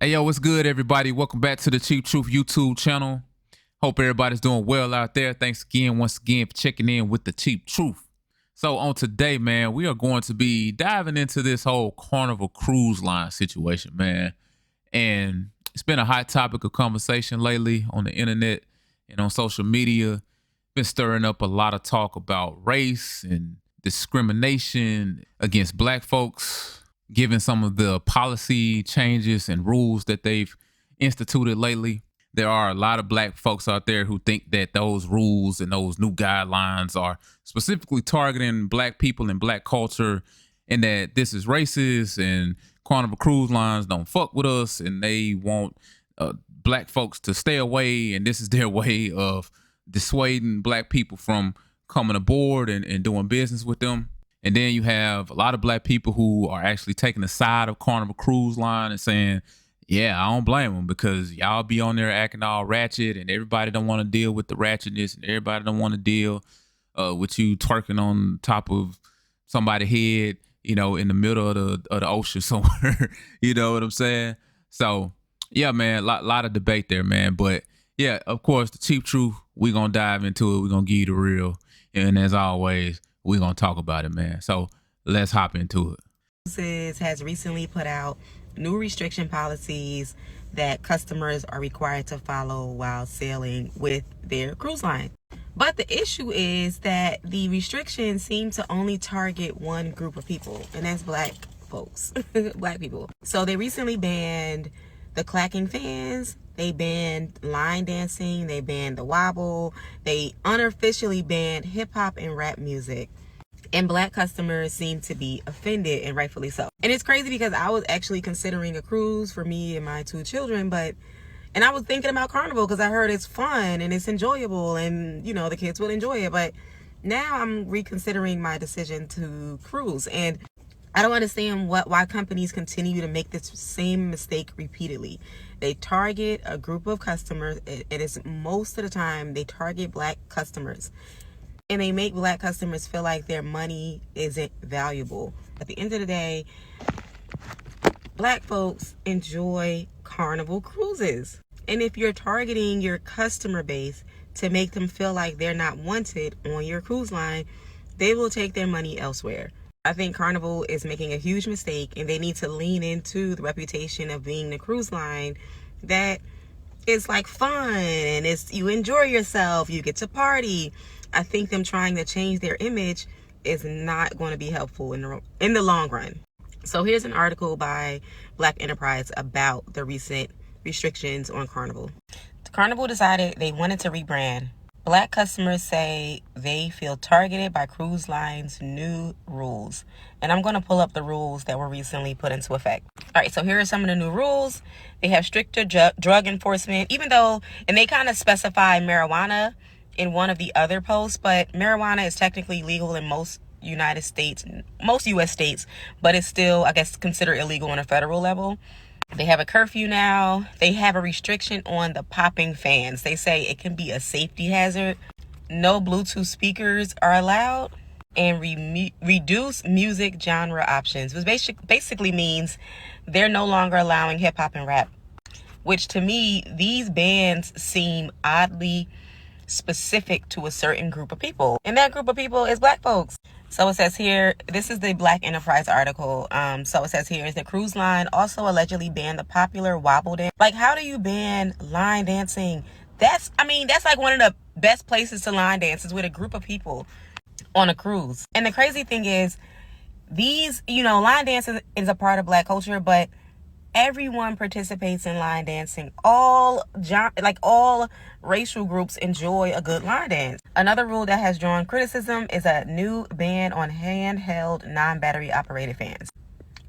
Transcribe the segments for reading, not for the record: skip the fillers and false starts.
Hey, yo, what's good, everybody? Welcome back to the Cheap Truth YouTube channel. Hope everybody's doing well out there. Thanks again, once again, for checking in with the Cheap Truth. So on today, man, we are going to be diving into this whole Carnival cruise line situation, man. And it's been a hot topic of conversation lately on the internet and on social media. Been stirring up a lot of talk about race and discrimination against black folks, given some of the policy changes and rules that they've instituted lately. There are a lot of black folks out there who think that those rules and those new guidelines are specifically targeting black people and black culture, and that this is racist and Carnival Cruise Lines don't fuck with us and they want black folks to stay away, and this is their way of dissuading black people from coming aboard and doing business with them. And then you have a lot of black people who are actually taking the side of Carnival Cruise Line and saying, yeah, I don't blame them, because y'all be on there acting all ratchet and everybody don't want to deal with the ratchetness, and everybody don't want to deal with you twerking on top of somebody's head, you know, in the middle of the ocean somewhere. You know what I'm saying? So, yeah, man, lot of debate there, man. But, yeah, of course, the Cheap Truth, we're going to dive into it. We're going to give you the real. And as always, we're going to talk about it, man. So let's hop into it. Has recently put out new restriction policies that customers are required to follow while sailing with their cruise line. But the issue is that the restrictions seem to only target one group of people, and that's black folks, black people. So they recently banned the clacking fans. They banned line dancing. They banned the wobble. They unofficially banned hip hop and rap music. And black customers seem to be offended, and rightfully so. And it's crazy because I was actually considering a cruise for me and my two children, and I was thinking about Carnival because I heard it's fun and it's enjoyable and, you know, the kids will enjoy it. But now I'm reconsidering my decision to cruise. And I don't understand why companies continue to make this same mistake repeatedly. They target a group of customers. It is most of the time they target black customers. And they make black customers feel like their money isn't valuable. At the end of the day, black folks enjoy Carnival cruises. And if you're targeting your customer base to make them feel like they're not wanted on your cruise line, they will take their money elsewhere. I think Carnival is making a huge mistake, and they need to lean into the reputation of being the cruise line that is like fun and you enjoy yourself, you get to party. I think them trying to change their image is not going to be helpful in the long run. So here's an article by Black Enterprise about the recent restrictions on Carnival. Carnival decided they wanted to rebrand. Black customers say they feel targeted by cruise lines' new rules. And I'm going to pull up the rules that were recently put into effect. All right, so here are some of the new rules. They have stricter drug enforcement, and they kind of specify marijuana in one of the other posts, but marijuana is technically legal in most U.S. states, but it's still, I guess, considered illegal on a federal level. They have a curfew now. They have a restriction on the popping fans. They say it can be a safety hazard. No Bluetooth speakers are allowed, and reduce music genre options, which basically means they're no longer allowing hip hop and rap, which to me, these bans seem oddly specific to a certain group of people, and that group of people is black folks. So it says here, this is the Black Enterprise article. So it says here, is the cruise line also allegedly banned the popular wobble dance? Like, how do you ban line dancing? That's like one of the best places to line dance is with a group of people on a cruise. And the crazy thing is, these, line dancing is a part of black culture, but everyone participates in line dancing. All racial groups enjoy a good line dance. Another rule that has drawn criticism is a new ban on handheld non-battery operated fans.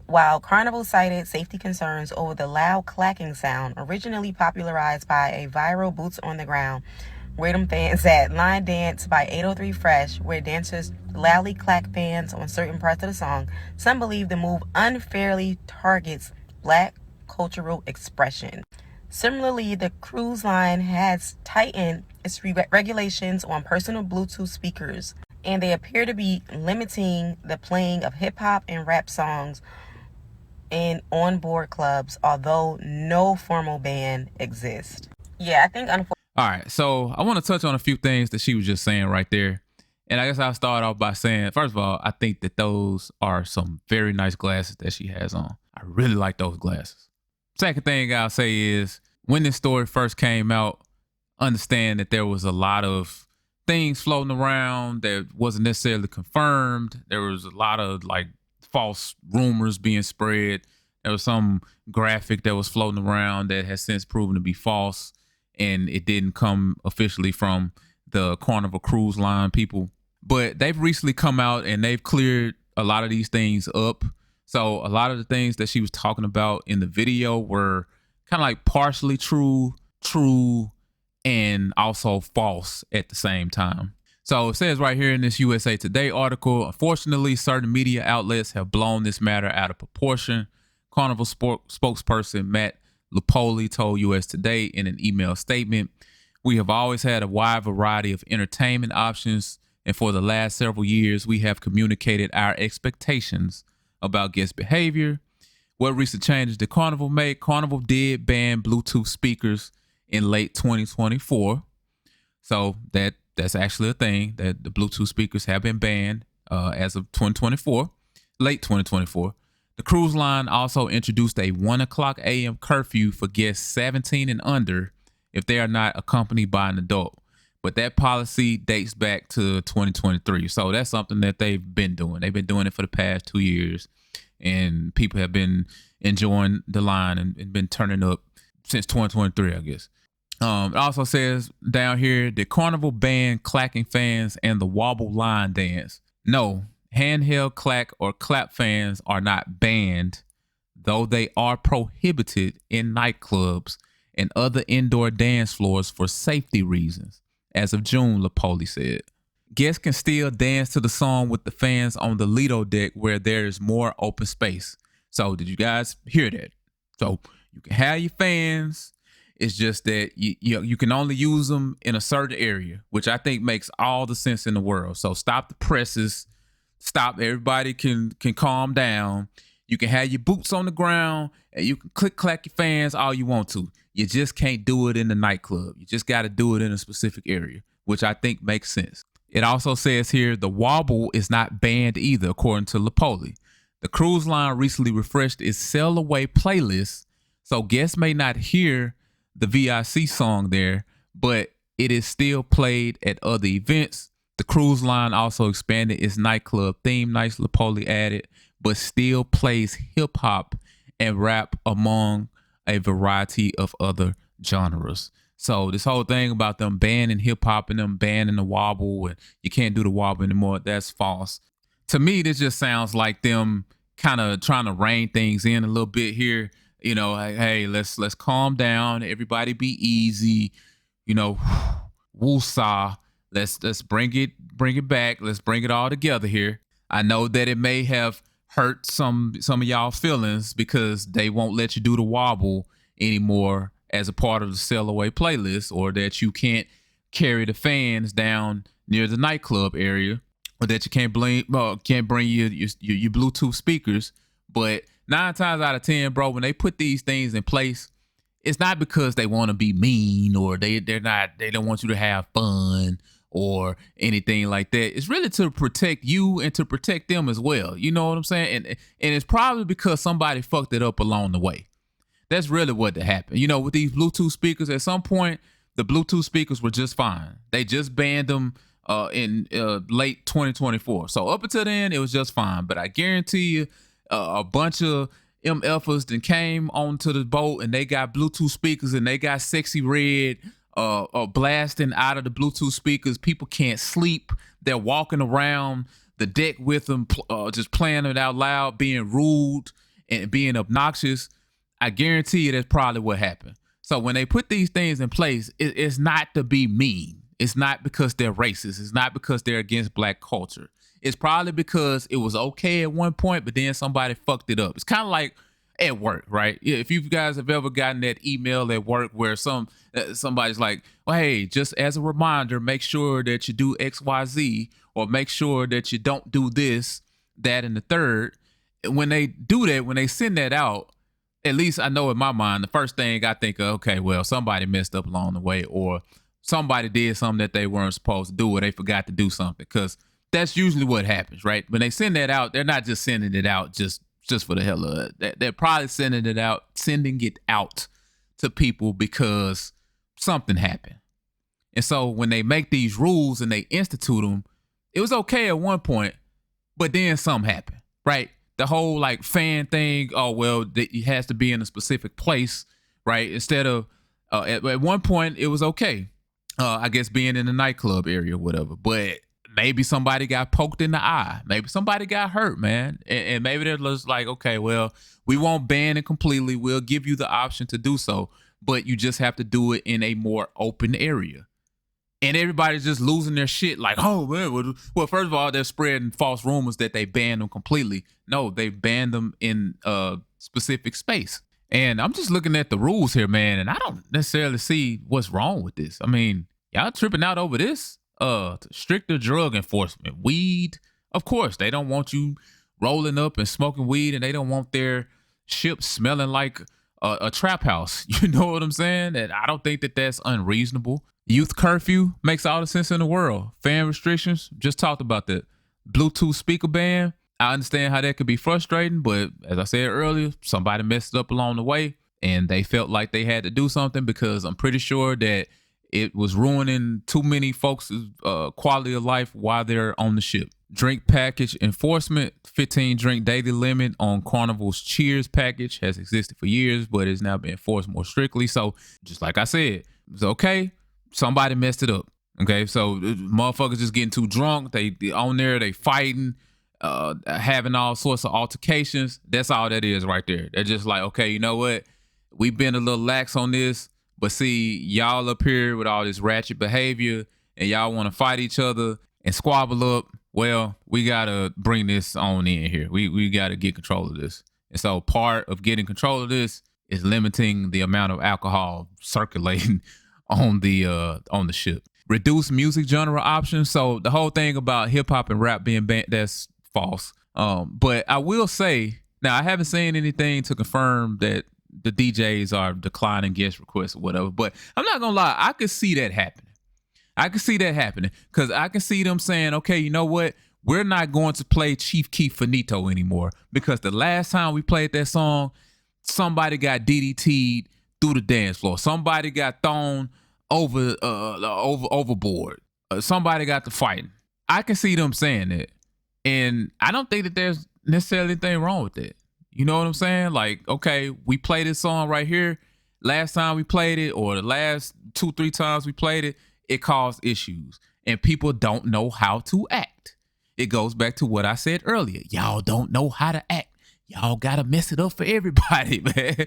While Carnival cited safety concerns over the loud clacking sound originally popularized by a viral Boots on the Ground Where Them Fans At line dance by 803 Fresh, where dancers loudly clack fans on certain parts of the song, some believe the move unfairly targets black cultural expression. Similarly, the cruise line has tightened its regulations on personal Bluetooth speakers, and they appear to be limiting the playing of hip hop and rap songs in on-board clubs, although no formal ban exists. Yeah, I think unfortunately. All right, so I want to touch on a few things that she was just saying right there. And I guess I'll start off by saying, first of all, I think that those are some very nice glasses that she has on. I really like those glasses. Second thing I'll say is, when this story first came out, understand that there was a lot of things floating around that wasn't necessarily confirmed. There was a lot of like false rumors being spread. There was some graphic that was floating around that has since proven to be false, and it didn't come officially from the Carnival Cruise Line people. But they've recently come out and they've cleared a lot of these things up. So a lot of the things that she was talking about in the video were kind of like partially true, and also false at the same time. So it says right here in this USA Today article, unfortunately, certain media outlets have blown this matter out of proportion. Carnival spokesperson Matt Lupoli told US Today in an email statement, "We have always had a wide variety of entertainment options, and for the last several years, we have communicated our expectations about guest behavior. What recent changes did Carnival make? Carnival did ban Bluetooth speakers in late 2024. So that's actually a thing, that the Bluetooth speakers have been banned as of 2024, late 2024. The cruise line also introduced a 1 o'clock a.m. curfew for guests 17 and under if they are not accompanied by an adult. But that policy dates back to 2023. So that's something that they've been doing. They've been doing it for the past 2 years. And people have been enjoying the line and been turning up since 2023, I guess. It also says down here, did Carnival ban clacking fans and the wobble line dance? No, handheld clack or clap fans are not banned, though they are prohibited in nightclubs and other indoor dance floors for safety reasons, as of June, Lupoli said. Guests can still dance to the song with the fans on the Lido deck where there is more open space. So did you guys hear that? So you can have your fans. It's just that you can only use them in a certain area, which I think makes all the sense in the world. So stop the presses. Stop. Everybody can calm down. You can have your boots on the ground and you can click clack your fans all you want to. You just can't do it in the nightclub. You just got to do it in a specific area, which I think makes sense. It also says here the wobble is not banned either, according to Lupoli. The cruise line recently refreshed its Sail Away playlist, so guests may not hear the VIC song there, but it is still played at other events. The cruise line also expanded its nightclub theme nights, Lupoli added, but still plays hip hop and rap among a variety of other genres. So this whole thing about them banning hip hop and them banning the wobble and you can't do the wobble anymore, that's false. To me, this just sounds like them kind of trying to rein things in a little bit here. You know, hey, let's calm down. Everybody be easy. You know, woosah. Let's bring it back. Let's bring it all together here. I know that it may have hurt some of y'all's feelings because they won't let you do the wobble anymore as a part of the Sail Away playlist, or that you can't carry the fans down near the nightclub area, or that you can't bring your Bluetooth speakers. But 9 times out of 10, bro, when they put these things in place, it's not because they want to be mean or they don't want you to have fun or anything like that. It's really to protect you and to protect them as well. You know what I'm saying? And it's probably because somebody fucked it up along the way. That's really what happened. You know, with these Bluetooth speakers, at some point, the Bluetooth speakers were just fine. They just banned them in late 2024. So up until then, it was just fine. But I guarantee you, a bunch of MFers then came onto the boat and they got Bluetooth speakers and they got Sexy Red blasting out of the Bluetooth speakers. People can't sleep. They're walking around the deck with them, just playing it out loud, being rude and being obnoxious. I guarantee you that's probably what happened. So when they put these things in place, it's not to be mean. It's not because they're racist. It's not because they're against black culture. It's probably because it was okay at one point, but then somebody fucked it up. It's kind of like at work, right? If you guys have ever gotten that email at work where somebody's like, well, hey, just as a reminder, make sure that you do X, Y, Z, or make sure that you don't do this, that, and the third. when they do that, when they send that out, at least I know in my mind, the first thing I think of, okay, well, somebody messed up along the way, or somebody did something that they weren't supposed to do, or they forgot to do something. Because that's usually what happens, right? When they send that out, they're not just sending it out just for the hell of it. They're probably sending it out to people because something happened. And so when they make these rules and they institute them, it was okay at one point, but then something happened, right? The whole like fan thing, oh, well, it has to be in a specific place, right? Instead of, at one point, it was okay. I guess being in the nightclub area or whatever, but maybe somebody got poked in the eye. Maybe somebody got hurt, man. And maybe they're just like, okay, well, we won't ban it completely. We'll give you the option to do so, but you just have to do it in a more open area. And everybody's just losing their shit like, oh, man. Well, first of all, they're spreading false rumors that they banned them completely. No, they banned them in a specific space. And I'm just looking at the rules here, man, and I don't necessarily see what's wrong with this. I mean, y'all tripping out over this? Stricter drug enforcement. Weed, of course, they don't want you rolling up and smoking weed, and they don't want their ship smelling like a trap house. You know what I'm saying? And I don't think that that's unreasonable. Youth curfew makes all the sense in the world. Fan restrictions, just talked about that. Bluetooth speaker ban, I understand how that could be frustrating, but as I said earlier, somebody messed up along the way and they felt like they had to do something, because I'm pretty sure that it was ruining too many folks' quality of life while they're on the ship. Drink package enforcement, 15 drink daily limit on Carnival's Cheers package has existed for years, but it's now being enforced more strictly. So just like I said, it's okay. Somebody messed it up. Okay, so motherfuckers just getting too drunk. They on there, they fighting, having all sorts of altercations. That's all that is right there. They're just like, okay, you know what? We've been a little lax on this, but see, y'all up here with all this ratchet behavior and y'all want to fight each other and squabble up. Well, we got to bring this on in here. We got to get control of this. And so part of getting control of this is limiting the amount of alcohol circulating on the ship. Reduce music genre options. So the whole thing about hip hop and rap being banned, that's false. But I will say, now I haven't seen anything to confirm that the DJs are declining guest requests or whatever, but I'm not gonna lie, I could see that happening. Because I can see them saying, okay, you know what? We're not going to play Chief Keef Finito anymore, because the last time we played that song, somebody got DDT'd through the dance floor. Somebody got thrown overboard. Somebody got to fighting. I can see them saying that. And I don't think that there's necessarily anything wrong with that. You know what I'm saying? Like, okay, we play this song right here. Last time we played it, or the last 2-3 times we played it, it caused issues. And people don't know how to act. It goes back to what I said earlier. Y'all don't know how to act. Y'all gotta mess it up for everybody, man.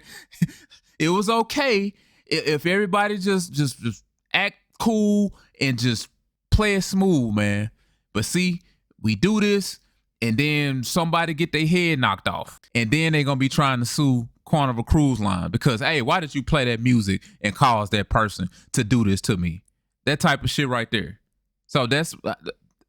It was okay if everybody just act cool and just play it smooth, man. But see, we do this, and then somebody get their head knocked off, and then they're gonna be trying to sue Carnival Cruise Line because, hey, why did you play that music and cause that person to do this to me? That type of shit right there. So that's,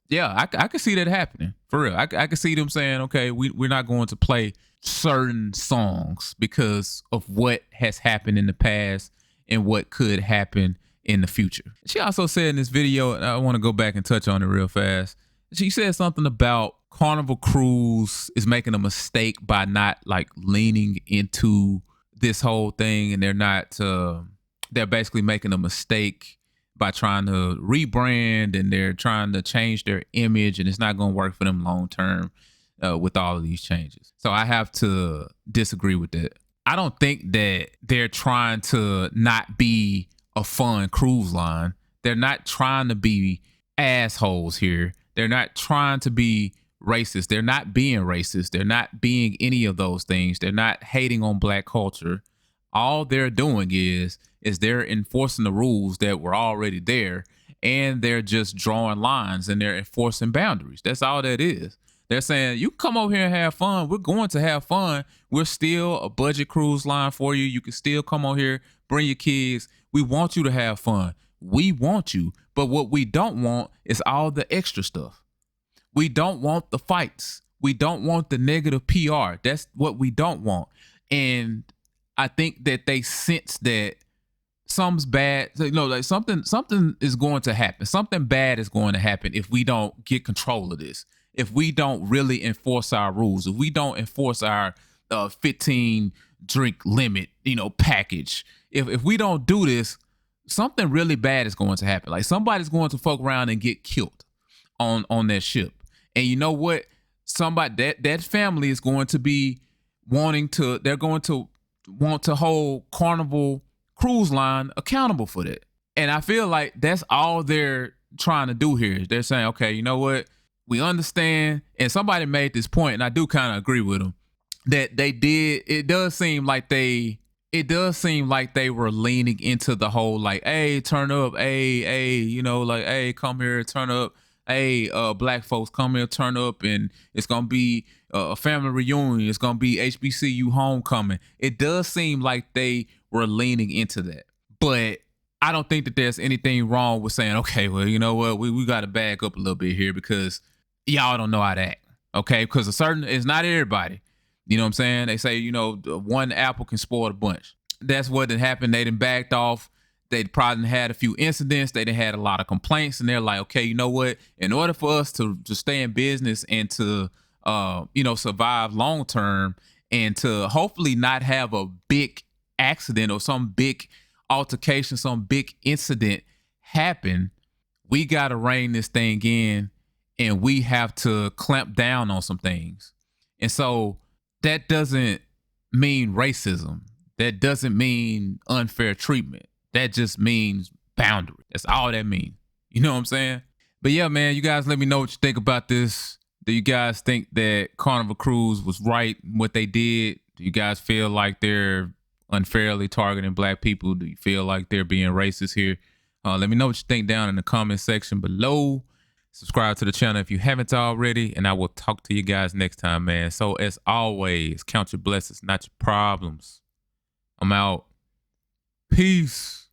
yeah, I can see that happening for real. I can see them saying, okay, we're not going to play certain songs because of what has happened in the past and what could happen in the future. She also said in this video, and I want to go back and touch on it real fast. She said something about Carnival Cruise is making a mistake by not like leaning into this whole thing, and they're basically making a mistake by trying to rebrand, and they're trying to change their image, and it's not going to work for them long term with all of these changes. So I have to disagree with that. I don't think that they're trying to not be a fun cruise line. They're not trying to be assholes here. They're not trying to be racist. They're not being racist. They're not being any of those things. They're not hating on Black culture. All they're doing is they're enforcing the rules that were already there, and they're just drawing lines and they're enforcing boundaries. That's all that is. They're saying, you come over here and have fun. We're going to have fun. We're still a budget cruise line for you. You can still come on here, bring your kids. We want you to have fun. We want you. But what we don't want is all the extra stuff. We don't want the fights. We don't want the negative PR. That's what we don't want. And I think that they sense that something's bad. Like something is going to happen. Something bad is going to happen if we don't get control of this. If we don't really enforce our rules, if we don't enforce our 15 drink limit, package. If we don't do this, something really bad is going to happen. Like somebody's going to fuck around and get killed on that ship. And you know what? Somebody that family is going to be they're going to want to hold Carnival Cruise Line accountable for that. And I feel like that's all they're trying to do here. They're saying, okay, you know what? We understand. And somebody made this point, and I do kind of agree with them, that they did. It does seem like they were leaning into the whole like, hey, turn up, hey, like, hey, come here, turn up. Hey, black folks, come here, turn up, and it's gonna be a family reunion. It's gonna be HBCU homecoming. It does seem like they were leaning into that, but I don't think that there's anything wrong with saying, okay, well, you know what, we got to back up a little bit here because y'all don't know how to act, okay? Because it's not everybody. You know what I'm saying? They say, one apple can spoil the bunch. That's what had happened. They done backed off. They probably had a few incidents. They done had a lot of complaints, and they're like, okay, you know what? In order for us to stay in business and to, survive long term and to hopefully not have a big accident or some big altercation, some big incident happen, we got to rein this thing in, and we have to clamp down on some things. And so that doesn't mean racism. That doesn't mean unfair treatment. That just means boundary. That's all that means. You know what I'm saying? But yeah, man, you guys let me know what you think about this. Do you guys think that Carnival Cruise was right in what they did? Do you guys feel like they're unfairly targeting black people? Do you feel like they're being racist here? Let me know what you think down in the comment section below. Subscribe to the channel if you haven't already, and I will talk to you guys next time, man. So as always, count your blessings, not your problems. I'm out. Peace.